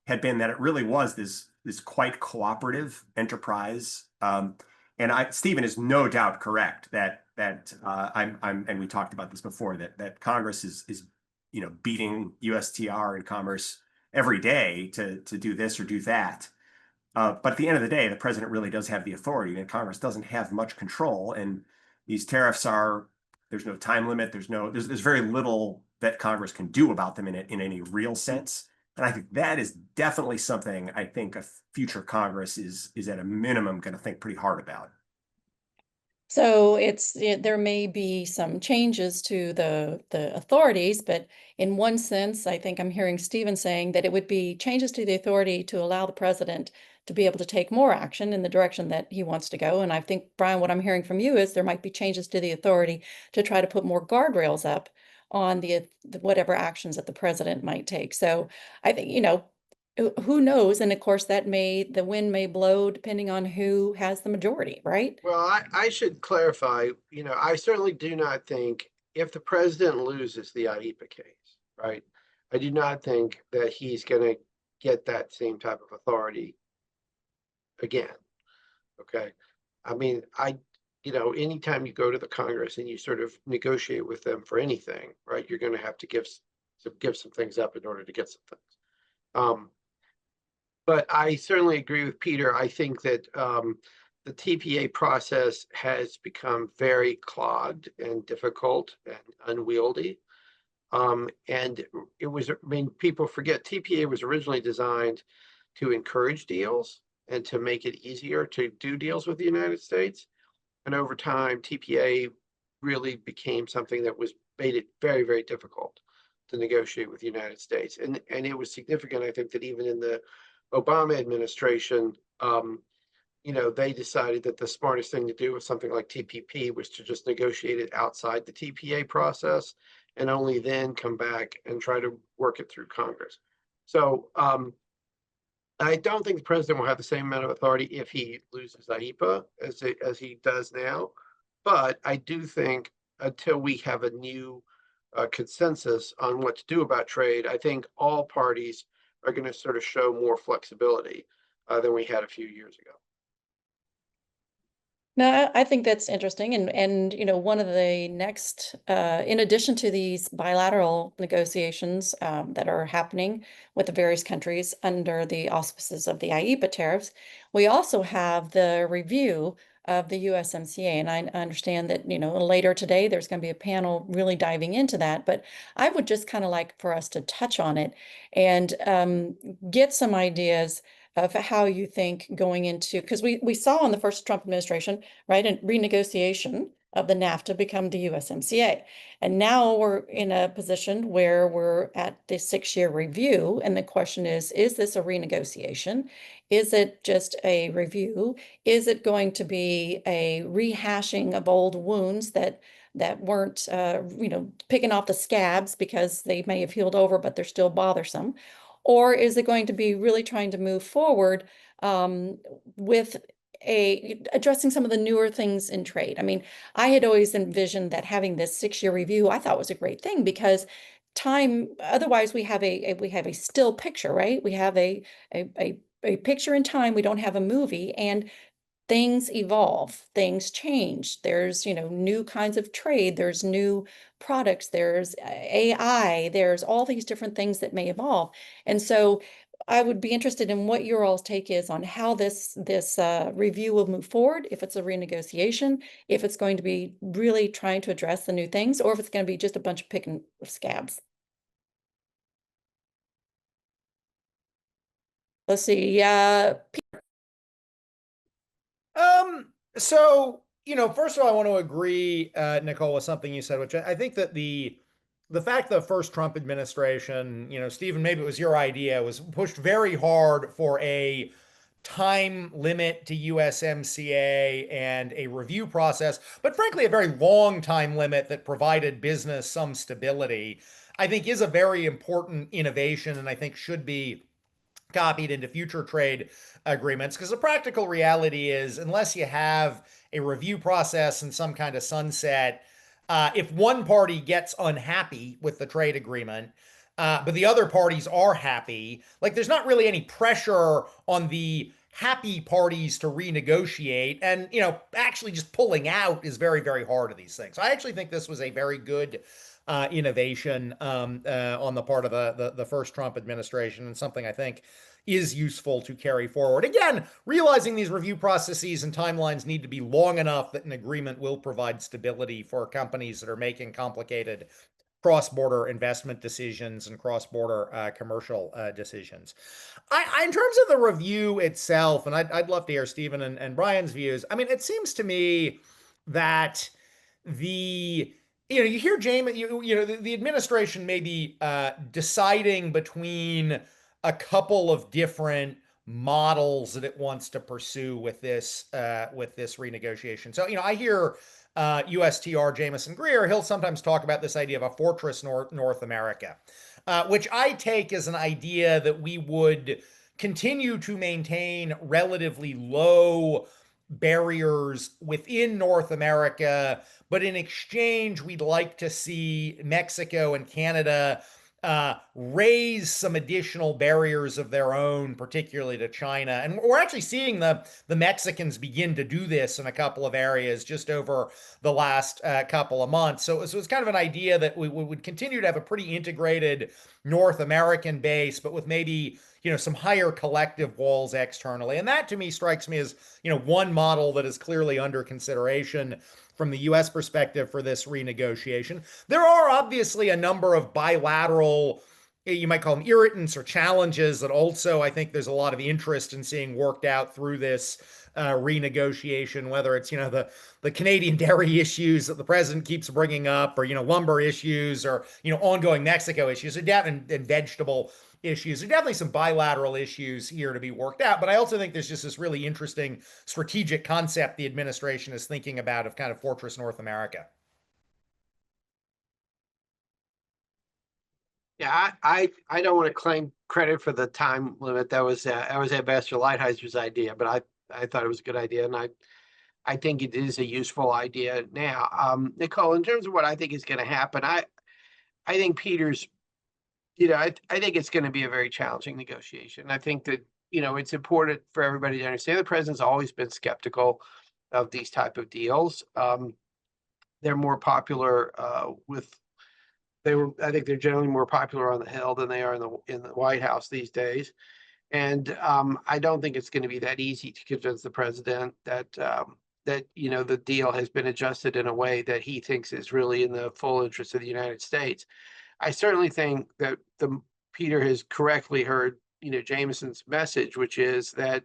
had been that it really was this quite cooperative enterprise. And Stephen is no doubt correct that and we talked about this before, that Congress is beating USTR and Commerce every day to do this or do that. But at the end of the day, the president really does have the authority, and Congress doesn't have much control. And these tariffs there's no time limit. There's very little that Congress can do about them in any real sense. And I think that is definitely something I think a future Congress is at a minimum going to think pretty hard about. So there may be some changes to the authorities, but in one sense, I think I'm hearing Stephen saying that it would be changes to the authority to allow the president to be able to take more action in the direction that he wants to go. And I think, Brian, what I'm hearing from you is there might be changes to the authority to try to put more guardrails up on the whatever actions that the president might take. So I think, who knows? And of course, the wind may blow depending on who has the majority, right? Well, I should clarify, I certainly do not think if the president loses the IEPA case, right? I do not think that he's going to get that same type of authority again. Okay. I mean, anytime you go to the Congress and you sort of negotiate with them for anything, right, you're going to have to give some things up in order to get some things. But I certainly agree with Peter. I think that the TPA process has become very clogged and difficult and unwieldy. And people forget TPA was originally designed to encourage deals and to make it easier to do deals with the United States. And over time, TPA really became something that made it very, very difficult to negotiate with the United States. And it was significant, I think, that even in the Obama administration, they decided that the smartest thing to do with something like TPP was to just negotiate it outside the TPA process and only then come back and try to work it through Congress. So I don't think the president will have the same amount of authority if he loses IEPA as he does now. But I do think until we have a new consensus on what to do about trade, I think all parties are going to sort of show more flexibility than we had a few years ago. No, I think that's interesting. And one of the next, in addition to these bilateral negotiations that are happening with the various countries under the auspices of the IEPA tariffs, we also have the review of the USMCA. And I understand that, later today, there's going to be a panel really diving into that. But I would just kind of like for us to touch on it and get some ideas of how you think going into, because we saw in the first Trump administration, right, a renegotiation of the NAFTA become the USMCA. And now we're in a position where we're at the 6-year review. And the question is this a renegotiation? Is it just a review? Is it going to be a rehashing of old wounds that weren't, picking off the scabs because they may have healed over, but they're still bothersome? Or is it going to be really trying to move forward with addressing some of the newer things in trade? I mean, I had always envisioned that having this 6-year review, I thought was a great thing because otherwise we have a still picture, right? We have a picture in time. We don't have a movie, and things evolve, things change. There's, new kinds of trade, there's new products, there's AI, there's all these different things that may evolve. And so I would be interested in what your all's take is on how this review will move forward, if it's a renegotiation, if it's going to be really trying to address the new things, or if it's going to be just a bunch of picking scabs. Let's see. So, first of all, I want to agree, Nicole, with something you said, which I think that the fact that the first Trump administration, Stephen, maybe it was your idea, was pushed very hard for a time limit to USMCA and a review process, but frankly, a very long time limit that provided business some stability, I think is a very important innovation and I think should be copied into future trade agreements, because the practical reality is unless you have a review process and some kind of sunset, if one party gets unhappy with the trade agreement, but the other parties are happy, like there's not really any pressure on the happy parties to renegotiate. And, actually just pulling out is very, very hard of these things. So I actually think this was a very good innovation on the part of the first Trump administration, and something I think is useful to carry forward. Again, realizing these review processes and timelines need to be long enough that an agreement will provide stability for companies that are making complicated cross-border investment decisions and cross-border commercial decisions. In terms of the review itself, and I'd love to hear Stephen and Brian's views. I mean, it seems to me that you hear James, the administration may be deciding between a couple of different models that it wants to pursue with this renegotiation. So, I hear USTR Jamison Greer, he'll sometimes talk about this idea of a fortress North America, which I take as an idea that we would continue to maintain relatively low barriers within North America, but in exchange, we'd like to see Mexico and Canada raise some additional barriers of their own, particularly to China. And we're actually seeing the Mexicans begin to do this in a couple of areas just over the last couple of months. So it's kind of an idea that we would continue to have a pretty integrated North American base, but with maybe some higher collective walls externally. And that to me strikes me as one model that is clearly under consideration from the U.S. perspective for this renegotiation. There are obviously a number of bilateral, you might call them irritants or challenges, that also I think there's a lot of interest in seeing worked out through this renegotiation, whether it's the Canadian dairy issues that the president keeps bringing up, or lumber issues, or ongoing Mexico issues, and vegetable issues. There are definitely some bilateral issues here to be worked out, but I also think there's just this really interesting strategic concept the administration is thinking about of kind of fortress North America. Yeah, I don't want to claim credit for the time limit. That was Ambassador Lighthizer idea, but I thought it was a good idea, and I think it is a useful idea now. Nicole, in terms of what I think is going to happen, I think Peter's, I think it's going to be a very challenging negotiation. I think that, it's important for everybody to understand the president's always been skeptical of these type of deals. They're more popular I think they're generally more popular on the Hill than they are in the White House these days. And I don't think it's going to be that easy to convince the president that the deal has been adjusted in a way that he thinks is really in the full interest of the United States. I certainly think that Peter has correctly heard, Jameson's message, which is that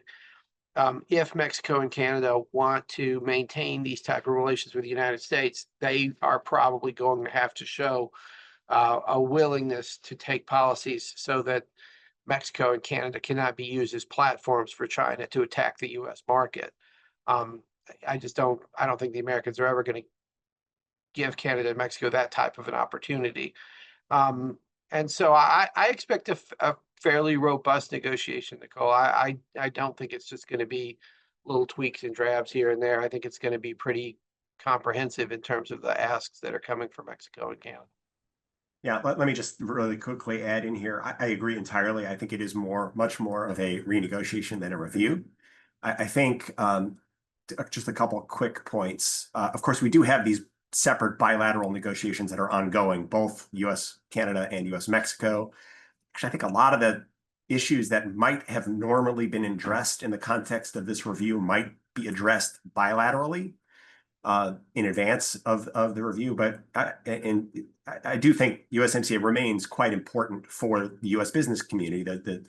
if Mexico and Canada want to maintain these type of relations with the United States, they are probably going to have to show a willingness to take policies so that Mexico and Canada cannot be used as platforms for China to attack the U.S. market. I don't think the Americans are ever going to give Canada and Mexico that type of an opportunity. And so I expect a fairly robust negotiation, Nicole. I don't think it's just going to be little tweaks and drabs here and there. I think it's going to be pretty comprehensive in terms of the asks that are coming from Mexico and Canada. Yeah, let me just really quickly add in here. I agree entirely. I think it is much more of a renegotiation than a review. I think just a couple of quick points. Of course, we do have these separate bilateral negotiations that are ongoing, both U.S. Canada and U.S. Mexico. Actually, I think a lot of the issues that might have normally been addressed in the context of this review might be addressed bilaterally in advance of the review. But I do think USMCA remains quite important for the U.S. business community. The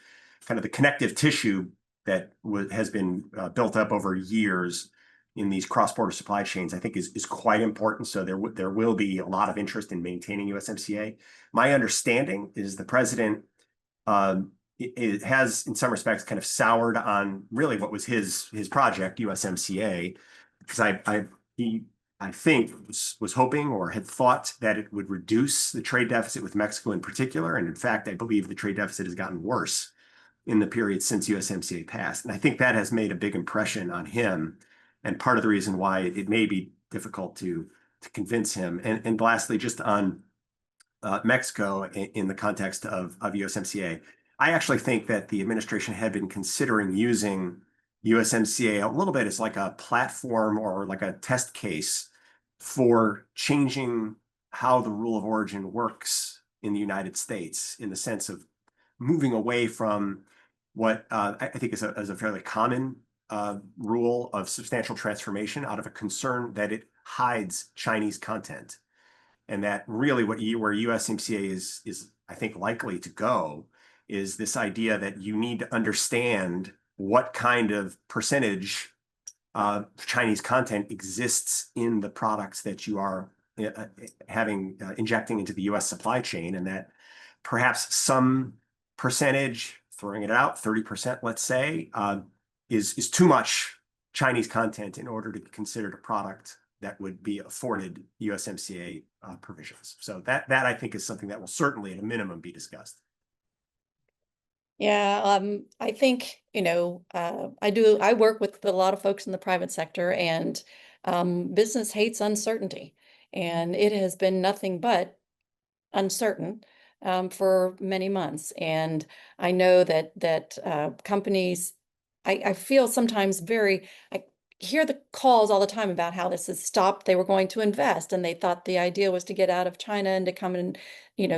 kind of the connective tissue that has been built up over years in these cross-border supply chains, I think is quite important. So there will be a lot of interest in maintaining USMCA. My understanding is the president it has, in some respects, kind of soured on really what was his project, USMCA, because I think was hoping or had thought that it would reduce the trade deficit with Mexico in particular. And in fact, I believe the trade deficit has gotten worse in the period since USMCA passed. And I think that has made a big impression on him. And part of the reason why it may be difficult to convince him. And lastly, just on Mexico in the context of USMCA, I actually think that the administration had been considering using USMCA a little bit as like a platform or like a test case for changing how the rule of origin works in the United States, in the sense of moving away from what I think is a fairly common rule of substantial transformation out of a concern that it hides Chinese content. And that really where USMCA is I think likely to go is this idea that you need to understand what kind of percentage of Chinese content exists in the products that you are injecting into the US supply chain, and that perhaps some percentage, throwing it out, 30%, let's say, is too much Chinese content in order to be considered a product that would be afforded USMCA provisions. So that I think is something that will certainly at a minimum be discussed. Yeah, I think, I work with a lot of folks in the private sector, and business hates uncertainty. And it has been nothing but uncertain for many months. And I know that companies, I feel sometimes I hear the calls all the time about how this has stopped. They were going to invest, and they thought the idea was to get out of China and to come and,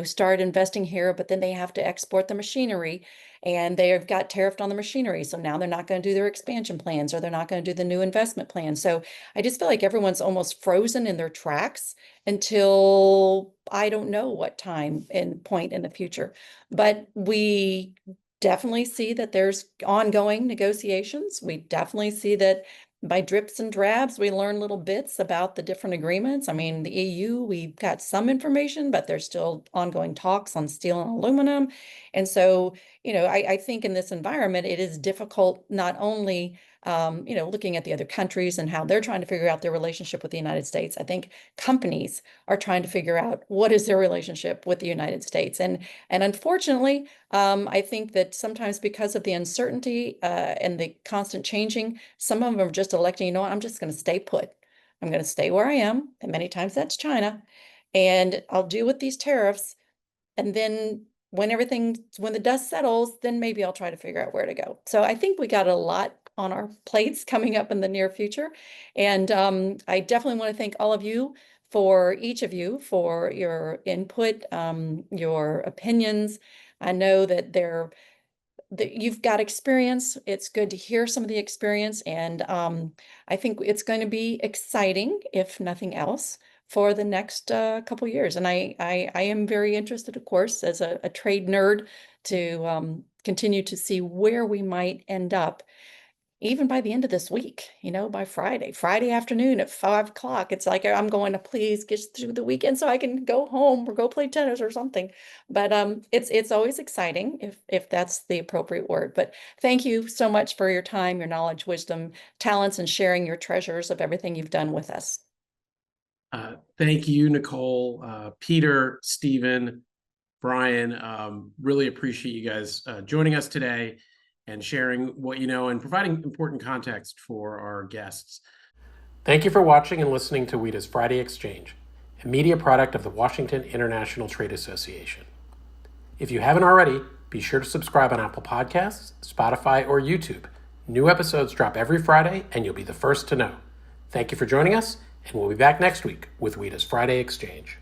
start investing here, but then they have to export the machinery, and they've got tariffed on the machinery. So now they're not going to do their expansion plans, or they're not going to do the new investment plan. So I just feel like everyone's almost frozen in their tracks until I don't know what time and point in the future. But we definitely see that there's ongoing negotiations. We definitely see that by drips and drabs, we learn little bits about the different agreements. I mean, the EU, we've got some information, but there's still ongoing talks on steel and aluminum. And so, I think in this environment, it is difficult not only, looking at the other countries and how they're trying to figure out their relationship with the United States. I think companies are trying to figure out what is their relationship with the United States. And unfortunately, I think that sometimes because of the uncertainty and the constant changing, some of them are just electing, what, I'm just going to stay put. I'm going to stay where I am. And many times that's China. And I'll deal with these tariffs. And then when the dust settles, then maybe I'll try to figure out where to go. So I think we got a lot on our plates coming up in the near future. And I definitely want to thank all of you, each of you, for your input, your opinions. I know that you've got experience. It's good to hear some of the experience. And I think it's going to be exciting, if nothing else, for the next couple years. And I am very interested, of course, as a trade nerd, to continue to see where we might end up, even by the end of this week, by Friday afternoon at 5 o'clock. It's like, I'm going to please get through the weekend so I can go home or go play tennis or something. But it's always exciting, if that's the appropriate word. But thank you so much for your time, your knowledge, wisdom, talents, and sharing your treasures of everything you've done with us. Thank you, Nicole, Peter, Stephen, Brian. Really appreciate you guys joining us today and sharing what you know and providing important context for our guests. Thank you for watching and listening to WITA's Friday Exchange, a media product of the Washington International Trade Association. If you haven't already, be sure to subscribe on Apple Podcasts, Spotify, or YouTube. New episodes drop every Friday, and you'll be the first to know. Thank you for joining us, and we'll be back next week with WITA's Friday Exchange.